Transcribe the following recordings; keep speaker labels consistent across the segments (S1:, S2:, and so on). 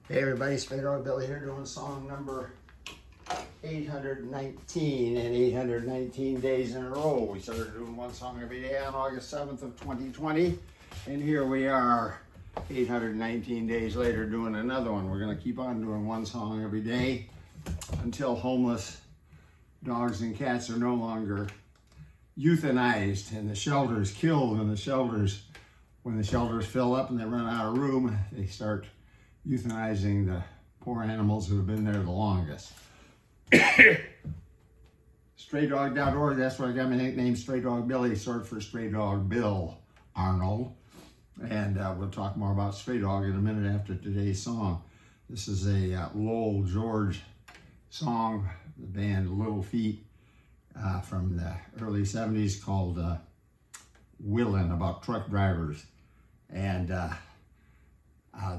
S1: Hey everybody, Straydog Billy here doing song number 819 and 819 days in a row. We started doing one song every day on August 7th of 2020, and here we are 819 days later doing another one. We're going to keep on doing one song every day until homeless dogs and cats are no longer euthanized and the shelters killed, and the shelters, when the shelters fill up and they run out of room, they start euthanizing the poor animals who have been there the longest. Straydog.org, that's where I got my nickname, Straydog Billy, short for Stray Dog Bill Arnold. And we'll talk more about Straydog in a minute after today's song. This is a Lowell George song, the band Little Feat, from the early 70s, called Willin, about truck drivers. And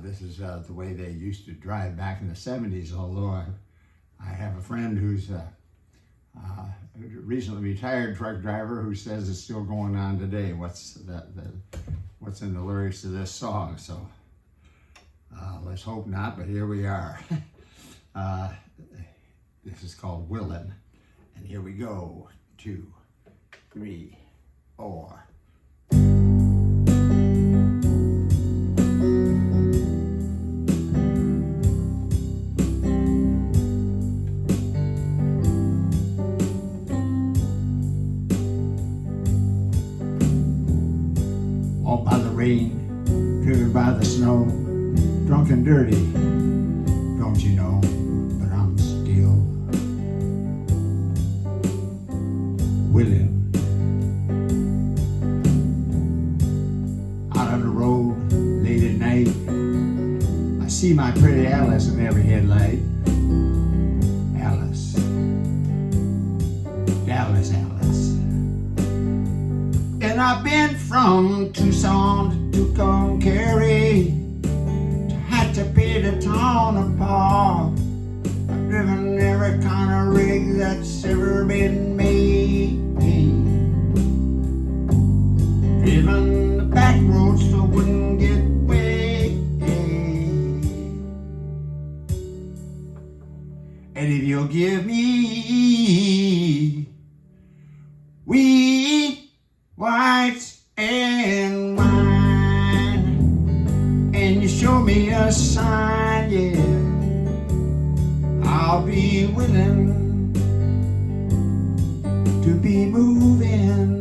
S1: this is the way they used to drive back in the 70s, although I have a friend who's a recently retired truck driver who says it's still going on today. What's in the lyrics to this song? So let's hope not, but here we are. This is called Willin, and here we go. 2, 3, 4. All by the rain, driven by the snow, drunk and dirty, don't you know? But I'm still willing. Out on the road, late at night, I see my pretty Alice in every headlight. Alice, Dallas Alice. And I've been from Tucson to Tucumcari, to Hatchapeta town apart. I've driven every kind of rig that's ever been made. Driven the back roads so I wouldn't get away. And if you'll give me wheat, whites, and wine, and you show me a sign, yeah, I'll be willing to be moving.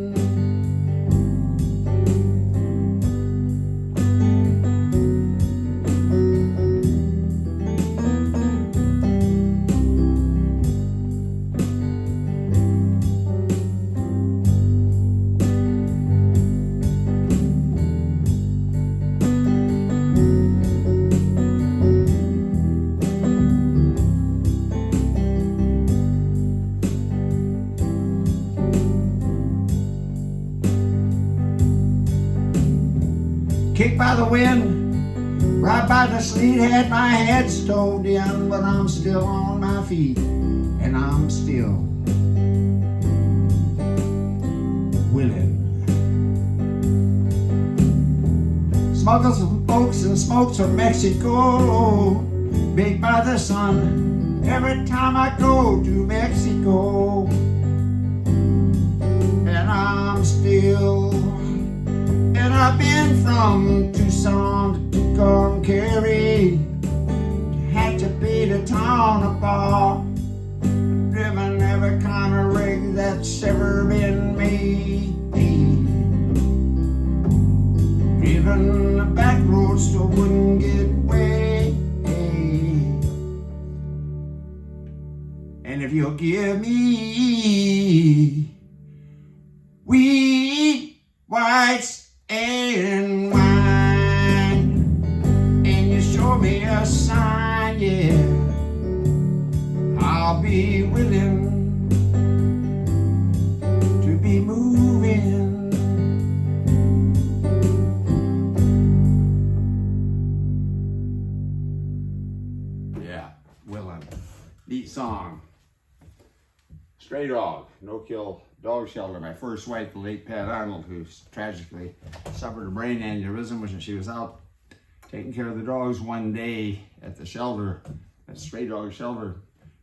S1: Kicked by the wind, right by the sleet, had my head stowed in, but I'm still on my feet, and I'm still willing. Smuggle some folks and smokes from Mexico, baked by the sun, every time I go to Mexico, and I'm still. And I've been from Tucson to Tucumcari, to Hatchapeta town apart, driven every kind of rig that's ever been made, driven the back roads so I wouldn't get away. And if you'll give me wheat, whites, and wine, and you show me a sign, yeah, I'll be willing to be moving. Yeah, Willin. Neat song. Straydog, no-kill dog shelter. My first wife, the late Pat Arnold, who tragically suffered a brain aneurysm when she was out taking care of the dogs one day at the shelter, at Straydog shelter,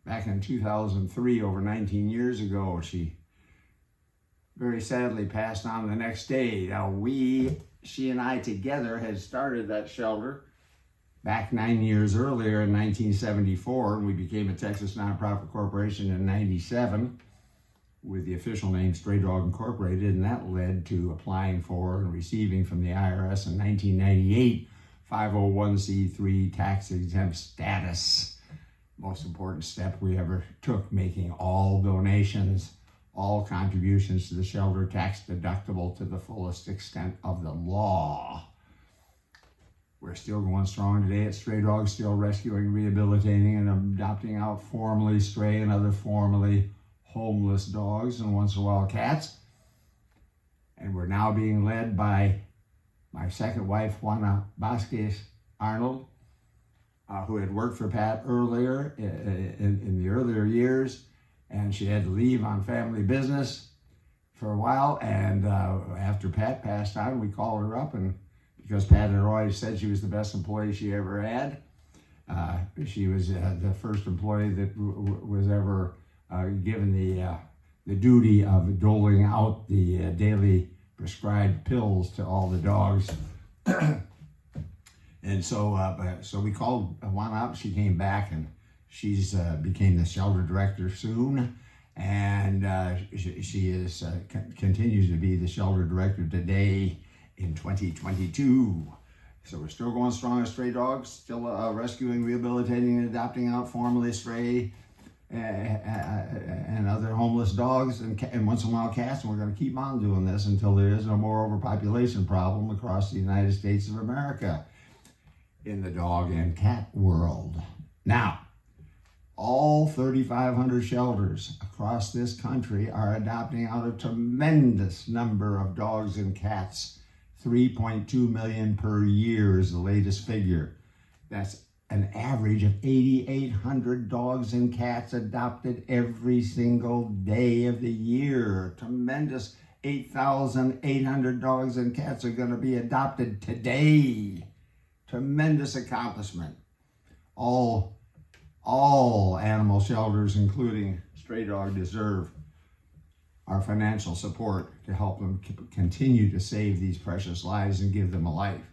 S1: back in 2003, over 19 years ago. She very sadly passed on the next day. Now she and I together had started that shelter back 9 years earlier in 1974, and we became a Texas nonprofit corporation in 97 with the official name Straydog Incorporated, and that led to applying for and receiving from the IRS in 1998 501c3 tax exempt status. Most important step we ever took, making all donations, all contributions to the shelter tax deductible to the fullest extent of the law. We're still going strong today at Straydog, still rescuing, rehabilitating, and adopting out formerly stray and other formerly homeless dogs, and once in a while cats. And we're now being led by my second wife, Juana Vasquez Arnold, who had worked for Pat earlier in the earlier years, and she had to leave on family business for a while. And after Pat passed on, we called her up, and because Pat had always said she was the best employee she ever had, she was the first employee that was ever given the duty of doling out the daily prescribed pills to all the dogs. And so we called Juana up. She came back, and she's became the shelter director soon, and she is continues to be the shelter director today in 2022. So we're still going strong as Stray Dogs, still rescuing, rehabilitating, and adopting out formerly stray and other homeless dogs and once in a while cats, and we're going to keep on doing this until there is no more overpopulation problem across the United States of America in the dog and cat world. Now, all 3,500 shelters across this country are adopting out a tremendous number of dogs and cats. 3.2 million per year is the latest figure. That's an average of 8,800 dogs and cats adopted every single day of the year. Tremendous. 8,800 dogs and cats are going to be adopted today. Tremendous accomplishment. All animal shelters, including Straydog, deserve our financial support to help them continue to save these precious lives and give them a life.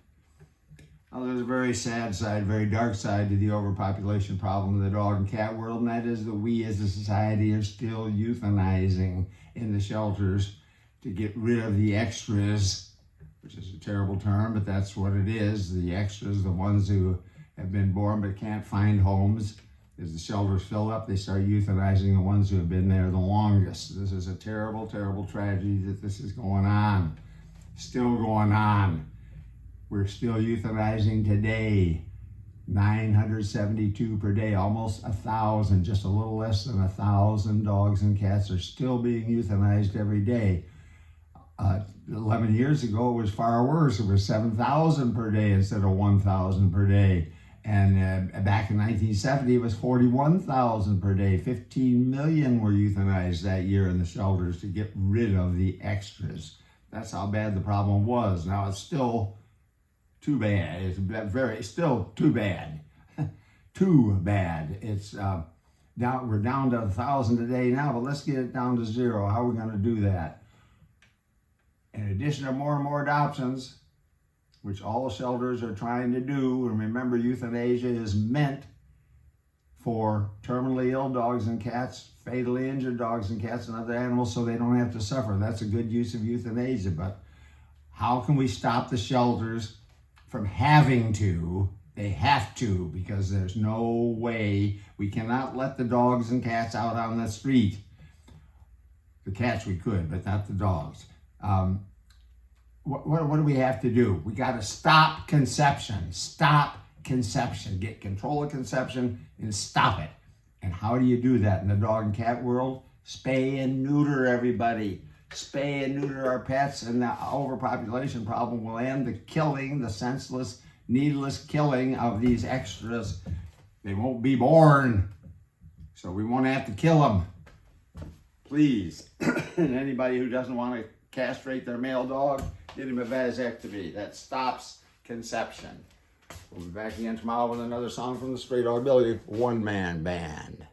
S1: Now, there's a very sad side, very dark side to the overpopulation problem of the dog and cat world, and that is that we as a society are still euthanizing in the shelters to get rid of the extras, which is a terrible term, but that's what it is. The extras, the ones who have been born but can't find homes. As the shelters fill up, they start euthanizing the ones who have been there the longest. This is a terrible, terrible tragedy that this is going on. Still going on. We're still euthanizing today. 972 per day, almost 1,000, just a little less than 1,000 dogs and cats are still being euthanized every day. 11 years ago, it was far worse. It was 7,000 per day instead of 1,000 per day. And back in 1970, it was 41,000 per day. 15 million were euthanized that year in the shelters to get rid of the extras. That's how bad the problem was. Now it's still too bad. It's still too bad. Too bad. It's we're down to 1,000 a day now, but let's get it down to 0. How are we going to do that? In addition to more and more adoptions, which all shelters are trying to do, and remember, euthanasia is meant for terminally ill dogs and cats, fatally injured dogs and cats and other animals, so they don't have to suffer. That's a good use of euthanasia. But how can we stop the shelters from having to? They have to, because there's no way. We cannot let the dogs and cats out on the street. The cats we could, but not the dogs. What do we have to do? We got to stop conception. Stop conception. Get control of conception and stop it. And how do you do that in the dog and cat world? Spay and neuter everybody. Spay and neuter our pets, and the overpopulation problem will end. The killing, the senseless, needless killing of these extras. They won't be born, so we won't have to kill them. Please. And anybody who doesn't want to castrate their male dog, get him a vasectomy. That stops conception. We'll be back again tomorrow with another song from the Straydog Billy One Man Band.